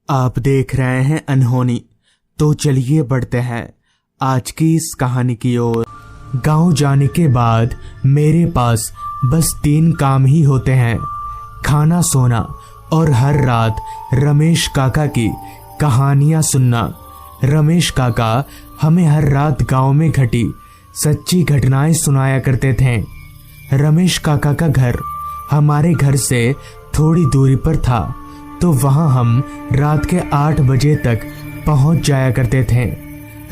आप देख रहे हैं अनहोनी। तो चलिए बढ़ते हैं आज की इस कहानी की ओर। गांव जाने के बाद मेरे पास बस 3 काम ही होते हैं, खाना, सोना और हर रात रमेश काका की कहानियां सुनना। रमेश काका हमें हर रात गांव में घटी सच्ची घटनाएं सुनाया करते थे। रमेश काका का घर हमारे घर से थोड़ी दूरी पर था, तो वहां हम रात के 8 बजे तक पहुंच जाया करते थे।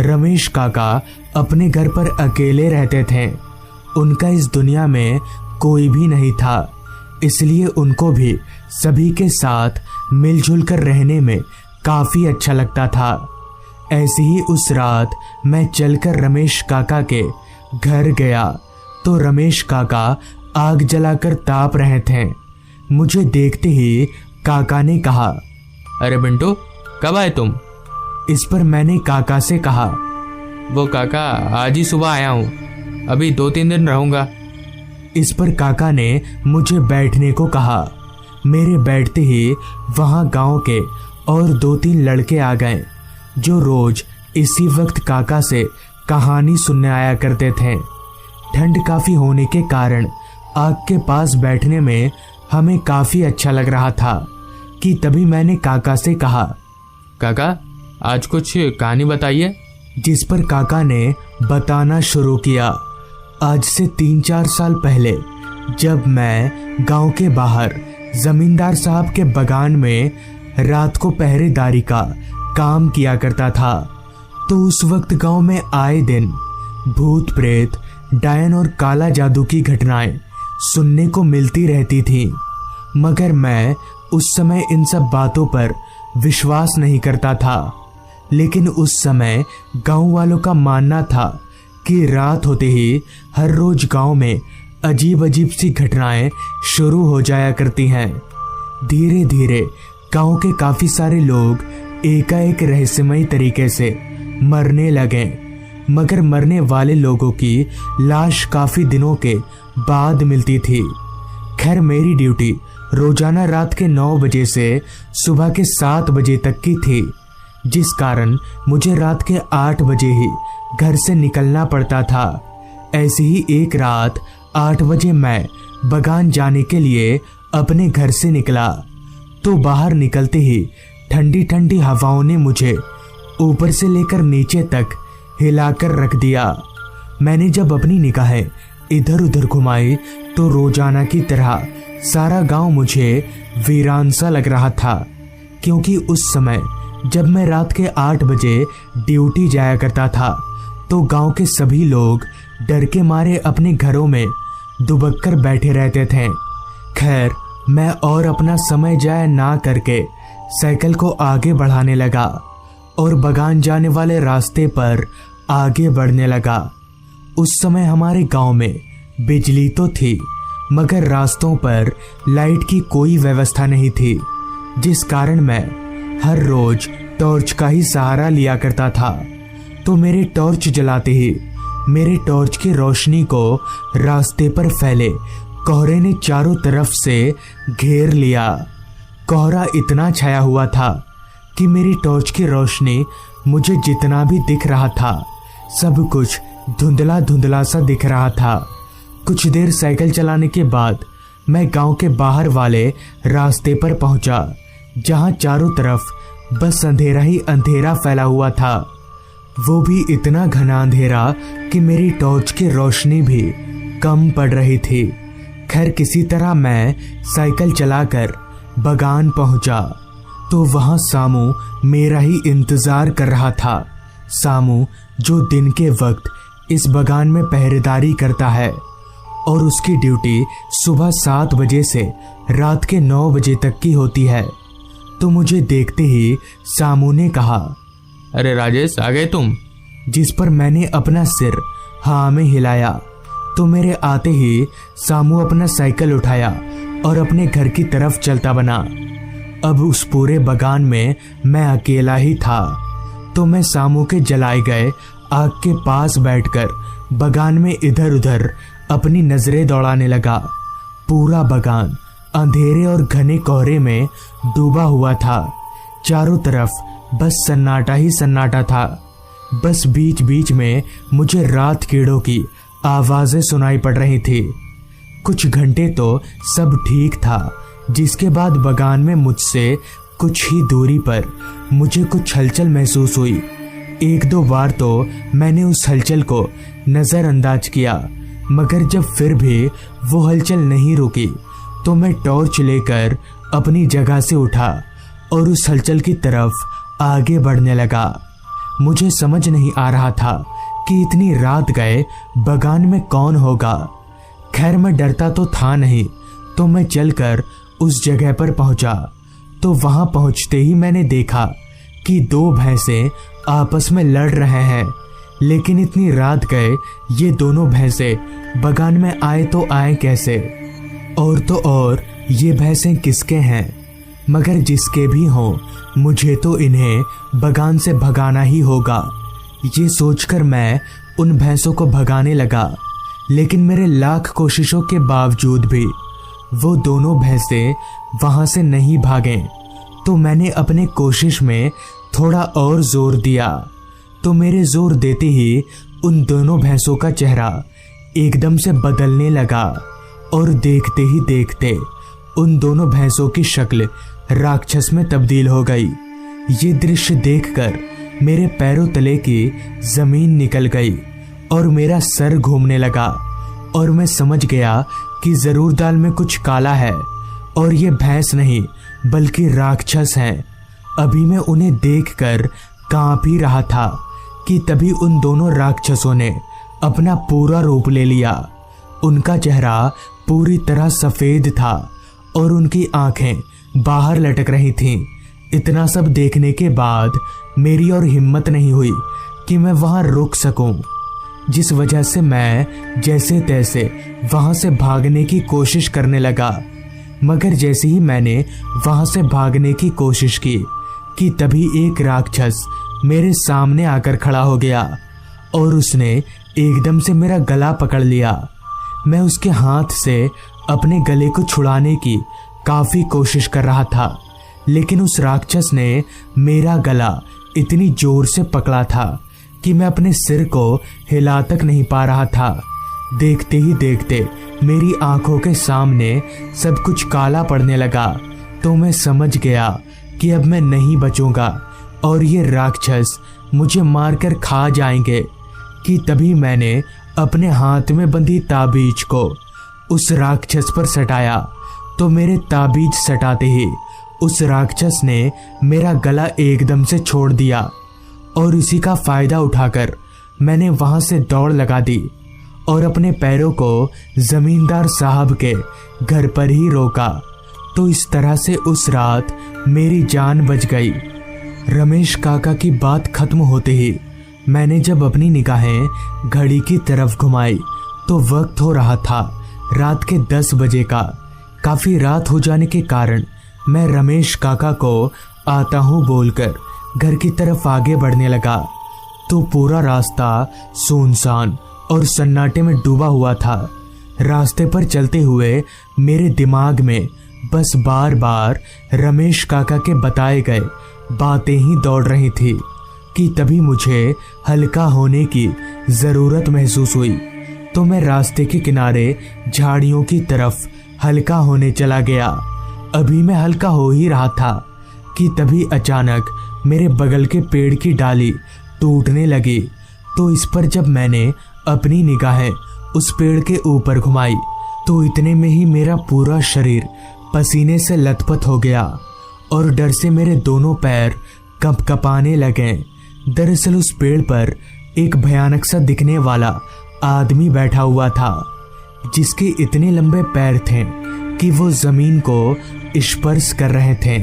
रमेश काका अपने घर पर अकेले रहते थे। उनका इस दुनिया में कोई भी नहीं था, इसलिए उनको भी सभी के साथ मिलजुल कर रहने में काफी अच्छा लगता था। ऐसी ही उस रात मैं चलकर रमेश काका के घर गया तो रमेश काका आग जलाकर ताप रहे थे। मुझे देखते ही काका ने कहा, अरे बिंटू, कब आए तुम? इस पर मैंने काका से कहा, वो काका, आज ही सुबह आया हूँ, अभी 2-3 दिन रहूंगा। इस पर काका ने मुझे बैठने को कहा। मेरे बैठते ही वहां गांव के और 2-3 लड़के आ गए, जो रोज इसी वक्त काका से कहानी सुनने आया करते थे। ठंड काफी होने के कारण आग के पास बैठने में हमें काफी अच्छा लग रहा था कि तभी मैंने काका से कहा, काका, आज कुछ कहानी बताइए। जिस पर काका ने बताना शुरू किया। आज से 3-4 साल पहले जब मैं गांव के बाहर जमींदार साहब के बगान में रात को पहरेदारी का काम किया करता था, तो उस वक्त गांव में आए दिन भूत प्रेत, डायन और काला जादू की घटनाएं सुनने को मिलती रहती थी। मगर मैं उस समय इन सब बातों पर विश्वास नहीं करता था। लेकिन उस समय गांव वालों का मानना था कि रात होते ही हर रोज गांव में अजीब अजीब सी घटनाएं शुरू हो जाया करती हैं। धीरे धीरे गांव के काफी सारे लोग एकाएक रहस्यमयी तरीके से मरने लगे, मगर मरने वाले लोगों की लाश काफी दिनों के बाद मिलती थी। खैर, मेरी ड्यूटी रोजाना रात के 9 बजे से सुबह के 7 बजे तक की थी, जिस कारण मुझे रात के 8 बजे ही घर से निकलना पड़ता था। ऐसी ही एक रात 8 बजे मैं बगान जाने के लिए अपने घर से निकला, तो बाहर निकलते ही ठंडी ठंडी हवाओं ने मुझे ऊपर से लेकर नीचे तक हिलाकर रख दिया। मैंने जब अपनी निगाहें इधर उधर घुमाई तो रोजाना की तरह सारा गांव मुझे वीरान सा लग रहा था, क्योंकि उस समय जब मैं रात के 8 बजे ड्यूटी जाया करता था तो गांव के सभी लोग डर के मारे अपने घरों में दुबक कर बैठे रहते थे। खैर, मैं और अपना समय जाया ना करके साइकिल को आगे बढ़ाने लगा और बगान जाने वाले रास्ते पर आगे बढ़ने लगा। उस समय हमारे गांव में बिजली तो थी, मगर रास्तों पर लाइट की कोई व्यवस्था नहीं थी, जिस कारण मैं हर रोज टॉर्च का ही सहारा लिया करता था। तो मेरे टॉर्च जलाते ही मेरे टॉर्च की रोशनी को रास्ते पर फैले कोहरे ने चारों तरफ से घेर लिया। कोहरा इतना छाया हुआ था कि मेरी टॉर्च की रोशनी मुझे जितना भी दिख रहा था, सब कुछ धुंधला धुंधला सा दिख रहा था। कुछ देर साइकिल चलाने के बाद मैं गांव के बाहर वाले रास्ते पर पहुंचा, जहां चारों तरफ बस अंधेरा ही अंधेरा फैला हुआ था। वो भी इतना घना अंधेरा कि मेरी टॉर्च की रोशनी भी कम पड़ रही थी। खैर, किसी तरह मैं साइकिल चलाकर बगान पहुंचा, तो वहां सामू मेरा ही इंतजार कर रहा था। सामू जो दिन के वक्त इस बगान में पहरेदारी करता है और उसकी ड्यूटी सुबह 7 बजे से रात के 9 बजे तक की होती है। तो मुझे देखते ही सामू ने कहा, अरे राजेश, आ गए तुम? जिस पर मैंने अपना सिर हाँ में हिलाया, तो मेरे आते ही सामू अपना साइकिल उठाया और अपने घर की तरफ चलता बना। अब उस पूरे बगान में मैं अकेला ही था, तो मैं सामू के जलाए गए आग के पास बैठकर बगान में इधर उधर अपनी नजरें दौड़ाने लगा। पूरा बगान अंधेरे और घने कोहरे में डूबा हुआ था। चारों तरफ बस सन्नाटा ही सन्नाटा था। बस बीच बीच में मुझे रात कीड़ों की आवाजें सुनाई पड़ रही थी। कुछ घंटे तो सब ठीक था, जिसके बाद बगान में मुझसे कुछ ही दूरी पर मुझे कुछ हलचल महसूस हुई। एक दो बार तो मैंने उस हलचल को नजरअंदाज किया, मगर जब फिर भी वो हलचल नहीं रुकी तो मैं टॉर्च लेकर अपनी जगह से उठा और उस हलचल की तरफ आगे बढ़ने लगा। मुझे समझ नहीं आ रहा था कि इतनी रात गए बगान में कौन होगा। खैर मैं डरता तो था नहीं, तो मैं चलकर उस जगह पर पहुंचा। तो वहां पहुंचते ही मैंने देखा कि दो भैंसे आपस में लड़ रहे हैं। लेकिन इतनी रात गए ये दोनों भैंसे बगान में आए तो आए कैसे? और तो और ये भैंसे किसके हैं? मगर जिसके भी हों, मुझे तो इन्हें बगान से भगाना ही होगा। ये सोचकर मैं उन भैंसों को भगाने लगा, लेकिन मेरे लाख कोशिशों के बावजूद भी वो दोनों भैंसे वहां से नहीं भागे। तो मैंने अपने कोशिश में थोड़ा और जोर दिया, तो मेरे जोर देते ही उन दोनों भैंसों का चेहरा एकदम से बदलने लगा और देखते ही देखते उन दोनों भैंसों की शक्ल राक्षस में तब्दील हो गई। ये दृश्य देखकर मेरे पैरों तले की जमीन निकल गई और मेरा सर घूमने लगा और मैं समझ गया कि जरूर दाल में कुछ काला है और ये भैंस नहीं बल्कि राक्षस हैं। अभी मैं उन्हें देखकर कांप ही रहा था कि तभी उन दोनों राक्षसों ने अपना पूरा रूप ले लिया। उनका चेहरा पूरी तरह सफेद था और उनकी आंखें बाहर लटक रही थीं। इतना सब देखने के बाद मेरी और हिम्मत नहीं हुई कि मैं वहां रुक सकूं, जिस वजह से मैं जैसे तैसे वहां से भागने की कोशिश करने लगा। मगर जैसे ही मैंने वहां से भागने की कोशिश की कि तभी एक राक्षस मेरे सामने आकर खड़ा हो गया और उसने एकदम से मेरा गला पकड़ लिया। मैं उसके हाथ से अपने गले को छुड़ाने की काफी कोशिश कर रहा था, लेकिन उस राक्षस ने मेरा गला इतनी जोर से पकड़ा था कि मैं अपने सिर को हिला तक नहीं पा रहा था। देखते ही देखते मेरी आंखों के सामने सब कुछ काला पड़ने लगा। तो मैं समझ गया कि अब मैं नहीं बचूंगा और ये राक्षस मुझे मारकर खा जाएंगे। कि तभी मैंने अपने हाथ में बंधी ताबीज को उस राक्षस पर सटाया। तो मेरे ताबीज सटाते ही उस राक्षस ने मेरा गला एकदम से छोड़ दिया और इसी का फायदा उठाकर मैंने वहां से दौड़ लगा दी और अपने पैरों को जमींदार साहब के घर पर ही रोका। तो इस तरह से उस रात मेरी जान बच गई। रमेश काका की बात खत्म होते ही मैंने जब अपनी निगाहें घड़ी की तरफ घुमाई तो वक्त हो रहा था रात के 10 बजे का। काफी रात हो जाने के कारण मैं रमेश काका को आता हूँ बोलकर घर की तरफ आगे बढ़ने लगा। तो पूरा रास्ता सुनसान और सन्नाटे में डूबा हुआ था। रास्ते पर चलते हुए मेरे दिमाग में बस बार बार रमेश काका के बताए गए बातें ही दौड़ रही थी कि तभी मुझे हल्का होने की जरूरत महसूस हुई। तो मैं रास्ते के किनारे झाड़ियों की तरफ हल्का होने चला गया। अभी मैं हल्का हो ही रहा था कि तभी अचानक मेरे बगल के पेड़ की डाली टूटने लगी। तो इस पर जब मैंने अपनी निगाहें उस पेड़ के ऊपर घुमाई तो इतने में ही मेरा पूरा शरीर पसीने से लथपथ हो गया और डर से मेरे दोनों पैर कंपकपाने लगे। दरअसल उस पेड़ पर एक भयानक सा दिखने वाला आदमी बैठा हुआ था, जिसके इतने लंबे पैर थे कि वो जमीन को स्पर्श कर रहे थे।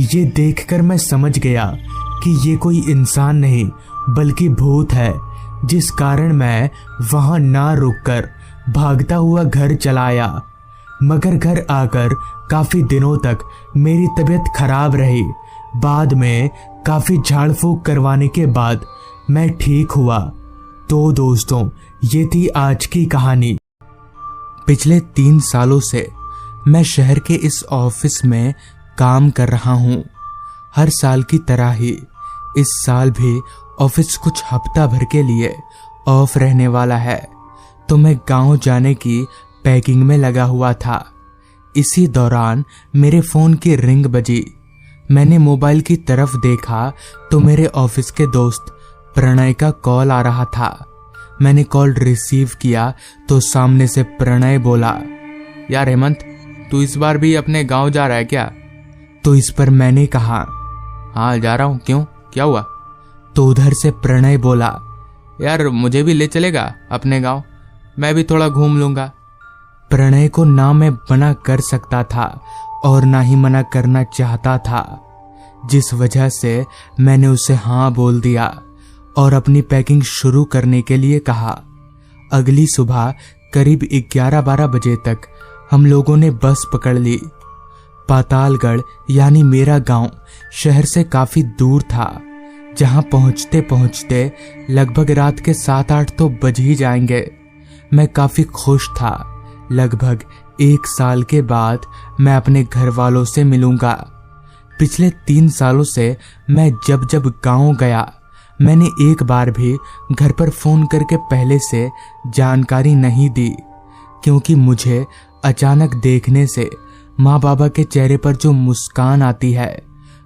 ये देखकर मैं समझ गया कि ये कोई इंसान नहीं बल्कि भूत है, जिस कारण मैं वहां ना रुककर भागता हुआ घर चला आया। मगर घर आकर काफी दिनों तक मेरी तबीयत खराब रही। बाद में काफी झाड़ फूक करवाने के बाद मैं ठीक हुआ। तो दोस्तों, ये थी आज की कहानी। पिछले 3 सालों से मैं शहर के इस ऑफिस में काम कर रहा हूँ। हर साल की तरह ही इस साल भी ऑफिस कुछ हफ्ता भर के लिए ऑफ रहने वाला है, तो मैं गांव जाने की पैकिंग में लगा हुआ था। इसी दौरान मेरे फोन की रिंग बजी। मैंने मोबाइल की तरफ देखा तो मेरे ऑफिस के दोस्त प्रणय का कॉल आ रहा था। मैंने कॉल रिसीव किया तो सामने से प्रणय बोला, यार हेमंत, तू इस बार भी अपने गांव जा रहा है क्या? तो इस पर मैंने कहा, हाँ जा रहा हूँ। क्यों, क्या हुआ? तो उधर से प्रणय बोला, यार मुझे भी ले चलेगा अपने गांव, मैं भी थोड़ा घूम लूंगा। प्रणय को ना मैं मना कर सकता था और ना ही मना करना चाहता था, जिस वजह से मैंने उसे हाँ बोल दिया और अपनी पैकिंग शुरू करने के लिए कहा। अगली सुबह करीब 11-12 बजे तक हम लोगों ने बस पकड़ ली। पातालगढ़ यानी मेरा गांव शहर से काफी दूर था, जहां पहुंचते पहुंचते लगभग रात के 7-8 तो बज ही जाएंगे। मैं काफी खुश था। लगभग 1 साल के बाद मैं अपने घर वालों से मिलूंगा। पिछले 3 सालों से मैं जब जब गांव गया, मैंने एक बार भी घर पर फोन करके पहले से जानकारी नहीं दी, क्योंकि मुझे अचानक देखने से माँ बाबा के चेहरे पर जो मुस्कान आती है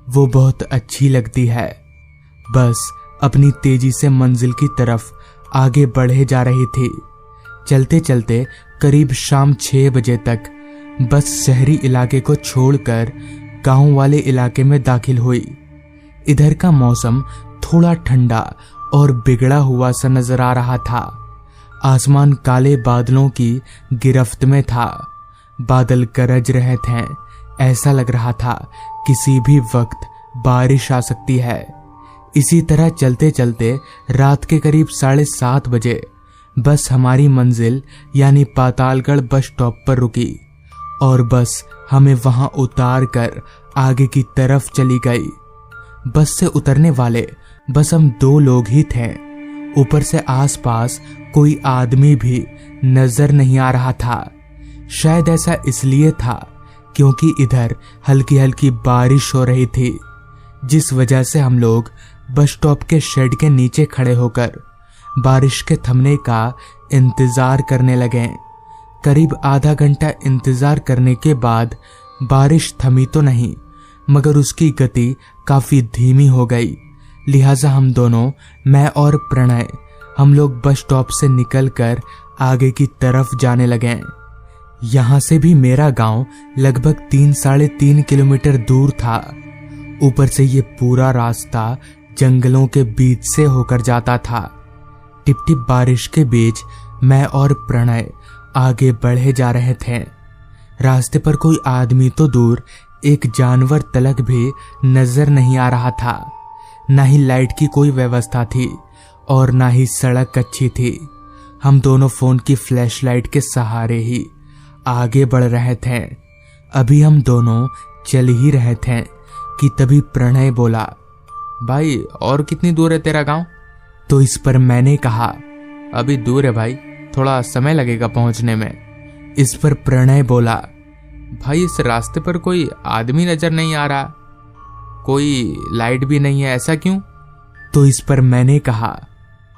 वो बहुत अच्छी लगती है। बस अपनी तेजी से मंजिल की तरफ आगे बढ़े जा रही थी। चलते चलते करीब शाम 6 बजे तक बस शहरी इलाके को छोड़कर गांव वाले इलाके में दाखिल हुई। इधर का मौसम थोड़ा ठंडा और बिगड़ा हुआ सा नजर आ रहा था। आसमान काले बादलों की गिरफ्त में था। बादल गरज रहे थे। ऐसा लग रहा था किसी भी वक्त बारिश आ सकती है। इसी तरह चलते चलते रात के करीब 7:30 बजे बस हमारी मंजिल यानी पातालगढ़ बस स्टॉप पर रुकी और बस हमें वहां उतार कर आगे की तरफ चली गई। बस से उतरने वाले बस हम 2 लोग ही थे। ऊपर से आसपास कोई आदमी भी नजर नहीं आ रहा था। शायद ऐसा इसलिए था क्योंकि इधर हल्की हल्की बारिश हो रही थी, जिस वजह से हम लोग बस स्टॉप के शेड के नीचे खड़े होकर बारिश के थमने का इंतजार करने लगे। करीब आधा घंटा इंतजार करने के बाद बारिश थमी तो नहीं, मगर उसकी गति काफी धीमी हो गई। लिहाजा हम दोनों, मैं और प्रणय, हम लोग बस स्टॉप से निकलकर आगे की तरफ जाने लगे। यहाँ से भी मेरा गांव लगभग 3-3.5 किलोमीटर दूर था। ऊपर से ये पूरा रास्ता जंगलों के बीच से होकर जाता था। टिप टिप बारिश के बीच मैं और प्रणय आगे बढ़े जा रहे थे। रास्ते पर कोई आदमी तो दूर, एक जानवर तलक भी नजर नहीं आ रहा था। ना ही लाइट की कोई व्यवस्था थी और ना ही सड़क अच्छी थी। हम दोनों फोन की फ्लैशलाइट के सहारे ही आगे बढ़ रहे थे। अभी हम दोनों चल ही रहे थे कि तभी प्रणय बोला, भाई और कितनी दूर है तेरा गांव? तो इस पर मैंने कहा, अभी दूर है भाई, थोड़ा समय लगेगा पहुंचने में। इस पर प्रणय बोला, भाई इस रास्ते पर कोई आदमी नजर नहीं आ रहा, कोई लाइट भी नहीं है, ऐसा क्यों? तो इस पर मैंने कहा,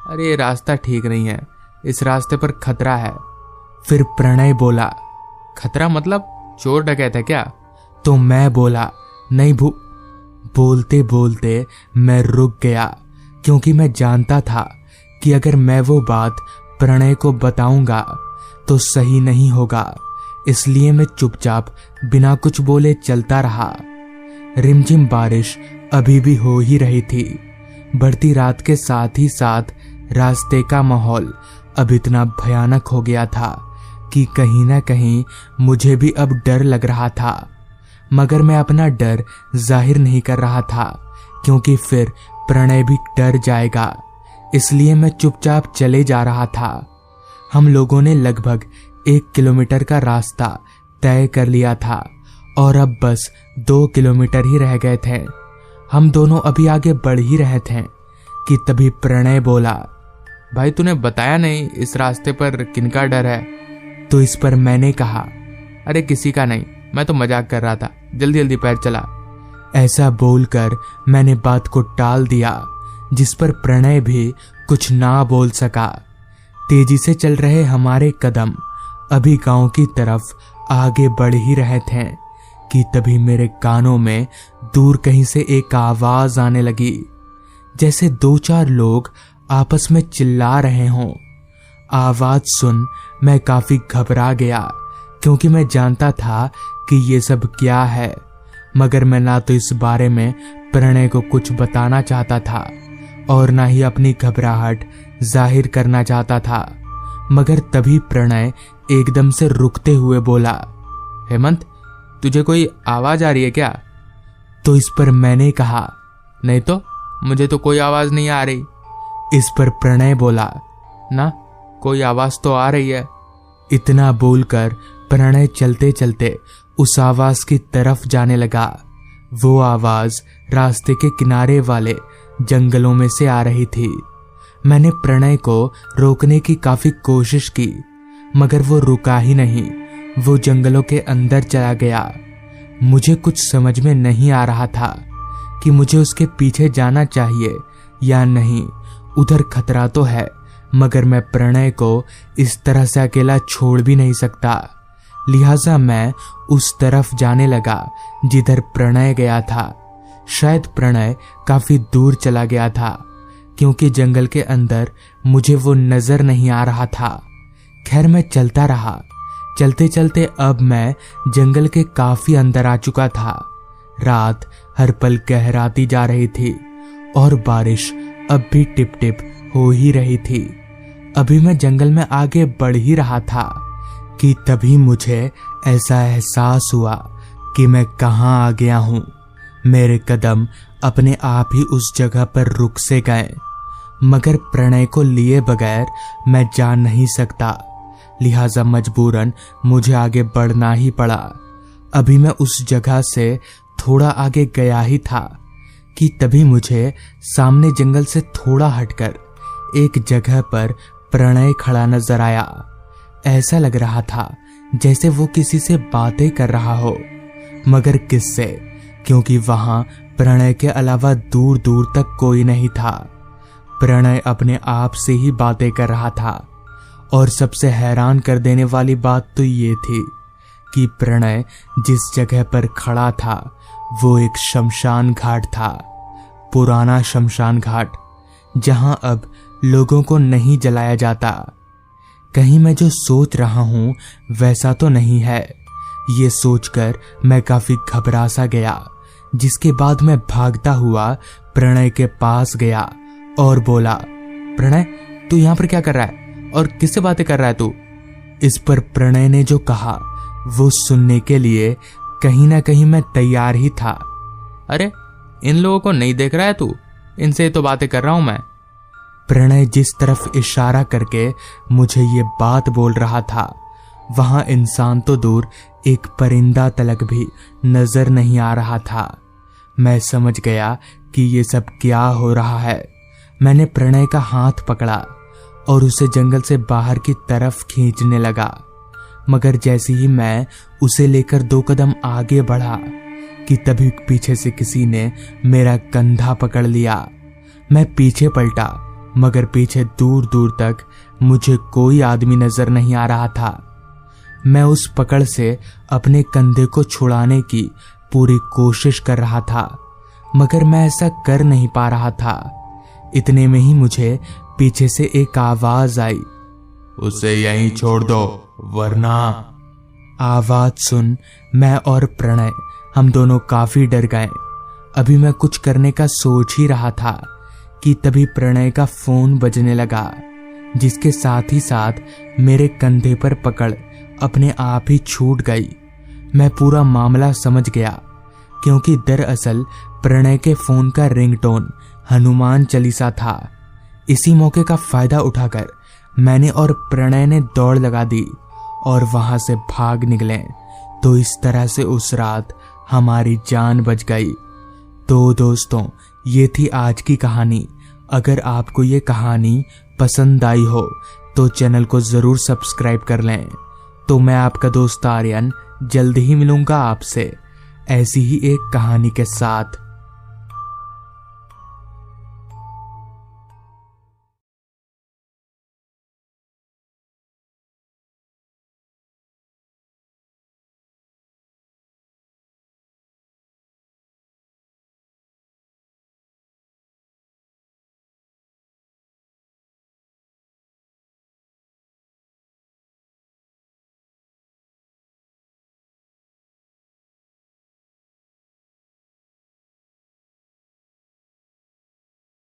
अरे रास्ता ठीक नहीं है, इस रास्ते पर खतरा है। फिर प्रणय बोला, खतरा मतलब चोर डकैत है क्या? तो मैं बोला, नहीं बोलते बोलते मैं रुक गया, क्योंकि मैं जानता था कि अगर मैं वो बात प्रणय को बताऊंगा तो सही नहीं होगा। इसलिए मैं चुपचाप बिना कुछ बोले चलता रहा। रिमझिम बारिश अभी भी हो ही रही थी। बढ़ती रात के साथ ही साथ रास्ते का माहौल अब इतना भयानक हो गया था कि कहीं ना कहीं मुझे भी अब डर लग रहा था, मगर मैं अपना डर जाहिर नहीं कर रहा था, क्योंकि फिर प्रणय भी डर जाएगा। इसलिए मैं चुपचाप चले जा रहा था। हम लोगों ने लगभग 1 किलोमीटर का रास्ता तय कर लिया था और अब बस 2 किलोमीटर ही रह गए थे। हम दोनों अभी आगे बढ़ ही रहे थे कि तभी प्रणय बोला, भाई तूने बताया नहीं इस रास्ते पर किनका डर है? तो इस पर मैंने कहा, अरे किसी का नहीं, मैं तो मजाक कर रहा था, जल्दी जल्दी पैर चला। ऐसा बोलकर मैंने बात को टाल दिया, जिस पर प्रणय भी कुछ ना बोल सका। तेजी से चल रहे हमारे कदम अभी गांव की तरफ आगे बढ़ ही रहे थे कि तभी मेरे कानों में दूर कहीं से एक आवाज आने लगी, जैसे 2-4 लोग आपस में चिल्ला रहे हों। आवाज सुन मैं काफी घबरा गया, क्योंकि मैं जानता था कि ये सब क्या है, मगर मैं ना तो इस बारे में प्रणय को कुछ बताना चाहता था और ना ही अपनी घबराहट जाहिर करना चाहता था। मगर तभी प्रणय एकदम से रुकते हुए बोला, हेमंत, तुझे कोई आवाज आ रही है क्या? तो इस पर मैंने कहा, नहीं तो, मुझे तो कोई आवाज नहीं आ रही। इस पर प्रणय बोला, ना, कोई आवाज तो आ रही है। इतना बोलकर प्रणय चलते चलते उस आवाज की तरफ जाने लगा। वो आवाज रास्ते के किनारे वाले जंगलों में से आ रही थी। मैंने प्रणय को रोकने की काफी कोशिश की, मगर वो रुका ही नहीं। वो जंगलों के अंदर चला गया। मुझे कुछ समझ में नहीं आ रहा था कि मुझे उसके पीछे जाना चाहिए या नहीं। उधर खतरा तो है, मगर मैं प्रणय को इस तरह से अकेला छोड़ भी नहीं सकता। लिहाजा मैं उस तरफ जाने लगा जिधर प्रणय गया था। शायद प्रणय काफी दूर चला गया था, क्योंकि जंगल के अंदर मुझे वो नजर नहीं आ रहा था। खैर, मैं चलता रहा। चलते चलते अब मैं जंगल के काफी अंदर आ चुका था। रात हर पल गहराती जा रही थी और बारिश अब भी टिप टिप हो ही रही थी। अभी मैं जंगल में आगे बढ़ ही रहा था कि तभी मुझे ऐसा एहसास हुआ कि मैं कहाँ आ गया हूँ। मेरे कदम अपने आप ही उस जगह पर रुक से गए, मगर प्रणय को लिए बगैर मैं जा नहीं सकता। लिहाजा मजबूरन मुझे आगे बढ़ना ही पड़ा। अभी मैं उस जगह से थोड़ा आगे गया ही था कि तभी मुझे सामने जंगल से थोड़ा हटकर एक जगह पर प्रणय खड़ा नजर आया। ऐसा लग रहा था जैसे वो किसी से बातें कर रहा हो, मगर किससे, क्योंकि वहां प्रणय के अलावा दूर दूर तक कोई नहीं था। प्रणय अपने आप से ही बातें कर रहा था और सबसे हैरान कर देने वाली बात तो ये थी कि प्रणय जिस जगह पर खड़ा था वो एक शमशान घाट था। पुराना शमशान घाट, जहां अब लोगों को नहीं जलाया जाता। कहीं मैं जो सोच रहा हूं वैसा तो नहीं है। ये सोचकर मैं काफी घबरा सा गया, जिसके बाद मैं भागता हुआ प्रणय के पास गया और बोला, प्रणय, तू यहाँ पर क्या कर रहा है और किससे बातें कर रहा है तू? इस पर प्रणय ने जो कहा वो सुनने के लिए कहीं ना कहीं मैं तैयार ही था। अरे, इन लोगों को नहीं देख रहा है तू? इनसे तो बातें कर रहा हूं मैं। प्रणय जिस तरफ इशारा करके मुझे ये बात बोल रहा था, वहां इंसान तो दूर एक परिंदा तलक भी नजर नहीं आ रहा था। मैं समझ गया कि ये सब क्या हो रहा है। मैंने प्रणय का हाथ पकड़ा और उसे जंगल से बाहर की तरफ खींचने लगा, मगर जैसे ही मैं उसे लेकर 2 कदम आगे बढ़ा कि तभी पीछे से किसी ने मेरा कंधा पकड़ लिया। मैं पीछे पलटा, मगर पीछे दूर दूर तक मुझे कोई आदमी नजर नहीं आ रहा था। मैं उस पकड़ से अपने कंधे को छुड़ाने की पूरी कोशिश कर रहा था, मगर मैं ऐसा कर नहीं पा रहा था। इतने में ही मुझे पीछे से एक आवाज आई, उसे यहीं छोड़ दो वरना। आवाज सुन मैं और प्रणय हम दोनों काफी डर गए। अभी मैं कुछ करने का सोच ही रहा था कि तभी प्रणय का फोन बजने लगा, जिसके साथ ही साथ मेरे कंधे पर पकड़ अपने आप ही छूट गई। मैं पूरा मामला समझ गया, क्योंकि दरअसल प्रणय के फोन का रिंगटोन हनुमान चालीसा था। इसी मौके का फायदा उठाकर मैंने और प्रणय ने दौड़ लगा दी और वहां से भाग निकले। तो इस तरह से उस रात हमारी जान बच गई। तो दोस्तों, ये थी आज की कहानी। अगर आपको ये कहानी पसंद आई हो तो चैनल को जरूर सब्सक्राइब कर लें। तो मैं आपका दोस्त आर्यन जल्द ही मिलूंगा आपसे ऐसी ही एक कहानी के साथ